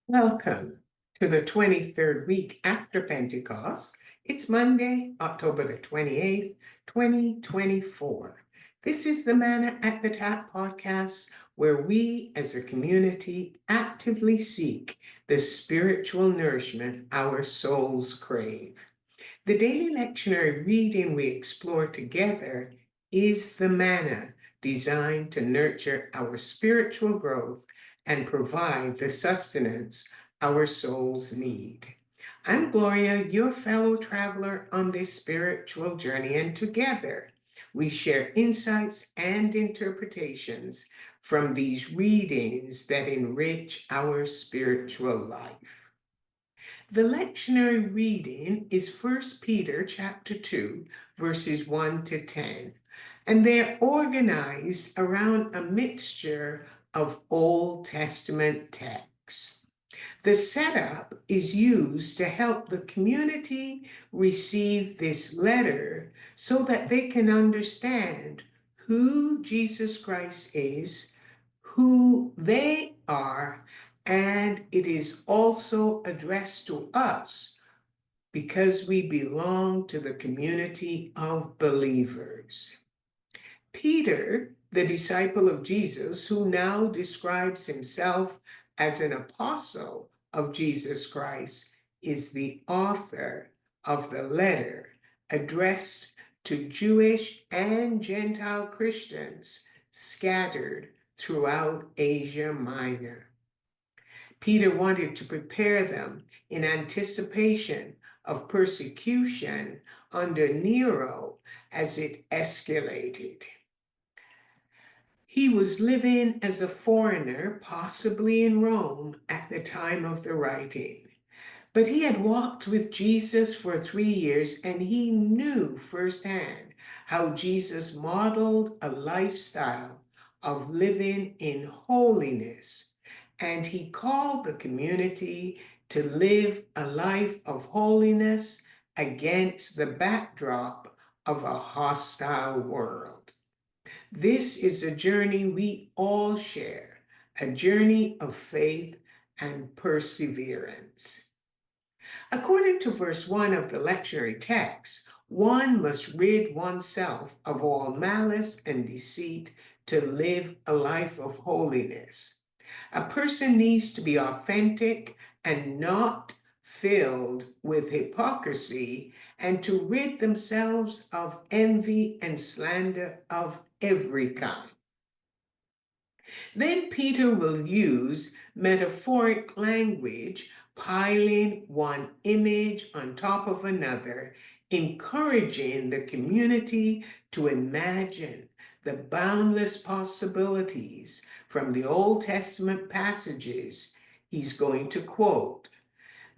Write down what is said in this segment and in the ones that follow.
Welcome to the 23rd week after Pentecost. It's Monday, October the 28th, 2024. This is the Manna at the Tap podcast, where we as a community actively seek the spiritual nourishment our souls crave. The daily lectionary reading we explore together is the manna designed to nurture our spiritual growth and provide the sustenance our souls need. I'm Gloria, your fellow traveler on this spiritual journey, and together we share insights and interpretations from these readings that enrich our spiritual life. The lectionary reading is 1 Peter chapter 2, verses 1 to 10, and they're organized around a mixture of Old Testament texts. The setup is used to help the community receive this letter so that they can understand who Jesus Christ is, who they are, and it is also addressed to us because we belong to the community of believers. Peter, the disciple of Jesus, who now describes himself as an apostle of Jesus Christ, is the author of the letter addressed to Jewish and Gentile Christians scattered throughout Asia Minor. Peter wanted to prepare them in anticipation of persecution under Nero as it escalated. He was living as a foreigner, possibly in Rome, at the time of the writing. But he had walked with Jesus for 3 years, and he knew firsthand how Jesus modeled a lifestyle of living in holiness. And he called the community to live a life of holiness against the backdrop of a hostile world. This is a journey we all share, a journey of faith and perseverance. According to verse 1 of the lectionary text, one must rid oneself of all malice and deceit to live a life of holiness. A person needs to be authentic and not filled with hypocrisy, and to rid themselves of envy and slander of every kind. Then Peter will use metaphoric language, piling one image on top of another, encouraging the community to imagine the boundless possibilities from the Old Testament passages he's going to quote.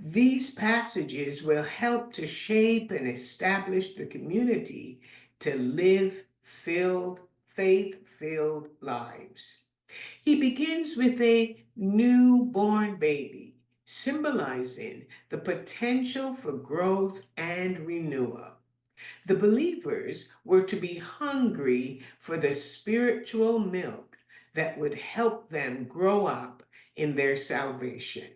These passages will help to shape and establish the community to live faith-filled lives. He begins with a newborn baby, symbolizing the potential for growth and renewal. The believers were to be hungry for the spiritual milk that would help them grow up in their salvation.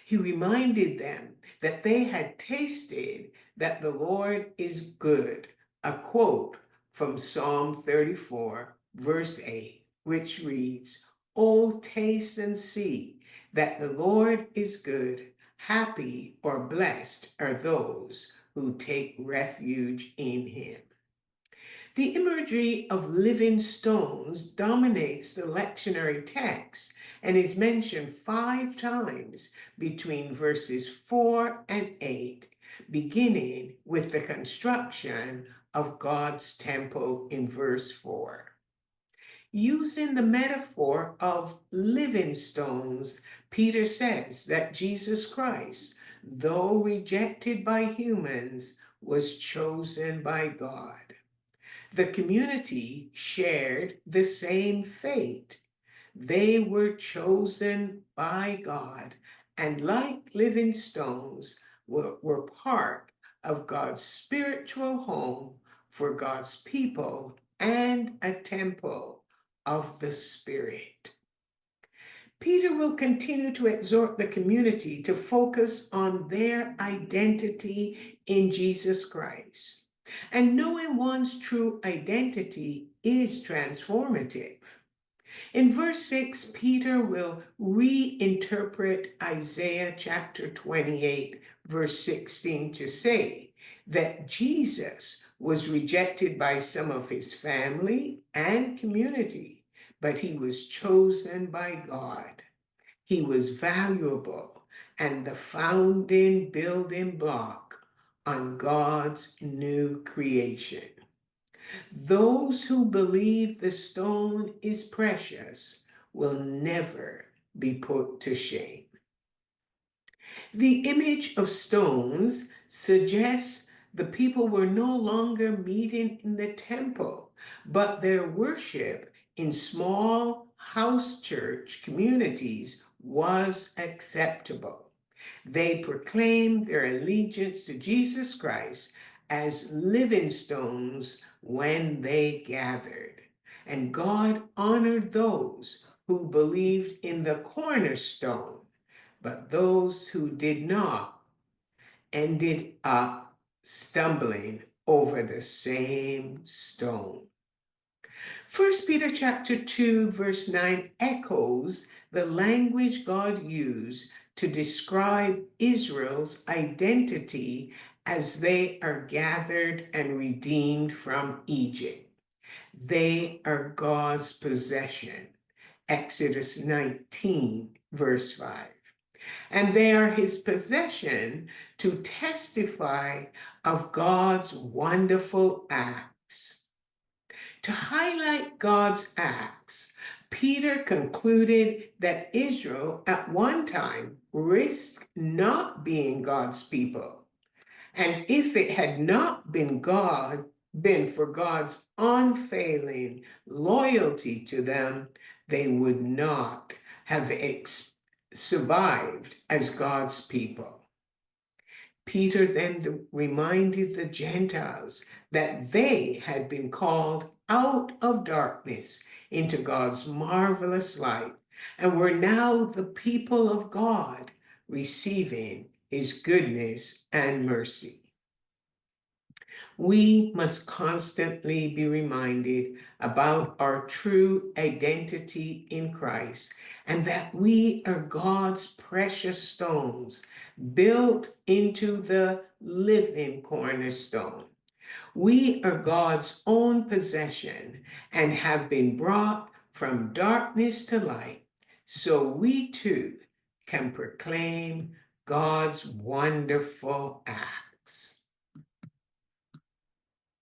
He reminded them that they had tasted that the Lord is good, a quote from Psalm 34, verse 8, which reads, "Oh, taste and see that the Lord is good. Happy or blessed are those who take refuge in him." The imagery of living stones dominates the lectionary text and is mentioned 5 times between verses 4 and 8, beginning with the construction of God's temple in verse 4. Using the metaphor of living stones, Peter says that Jesus Christ, though rejected by humans, was chosen by God. The community shared the same fate. They were chosen by God, and like living stones, were part of God's spiritual home for God's people and a temple of the Spirit. Peter will continue to exhort the community to focus on their identity in Jesus Christ. And knowing one's true identity is transformative. In verse 6, Peter will reinterpret Isaiah chapter 28, verse 16 to say that Jesus was rejected by some of his family and community, but he was chosen by God. He was valuable and the founding building block on God's new creation. Those who believe the stone is precious will never be put to shame. The image of stones suggests the people were no longer meeting in the temple, but their worship in small house church communities was acceptable. They proclaimed their allegiance to Jesus Christ as living stones when they gathered. And God honored those who believed in the cornerstone, but those who did not ended up stumbling over the same stone. 1 Peter chapter 2, verse 9 echoes the language God used to describe Israel's identity as they are gathered and redeemed from Egypt. They are God's possession. Exodus 19, verse 5. And they are his possession to testify of God's wonderful acts. To highlight God's acts, Peter concluded that Israel at one time risked not being God's people. And if it had not been for God's unfailing loyalty to them, they would not have survived as God's people. Peter then reminded the Gentiles that they had been called out of darkness into God's marvelous light and were now the people of God, receiving his goodness and mercy. We must constantly be reminded about our true identity in Christ and that we are God's precious stones built into the living cornerstone. We are God's own possession and have been brought from darkness to light, so we too can proclaim God's wonderful acts.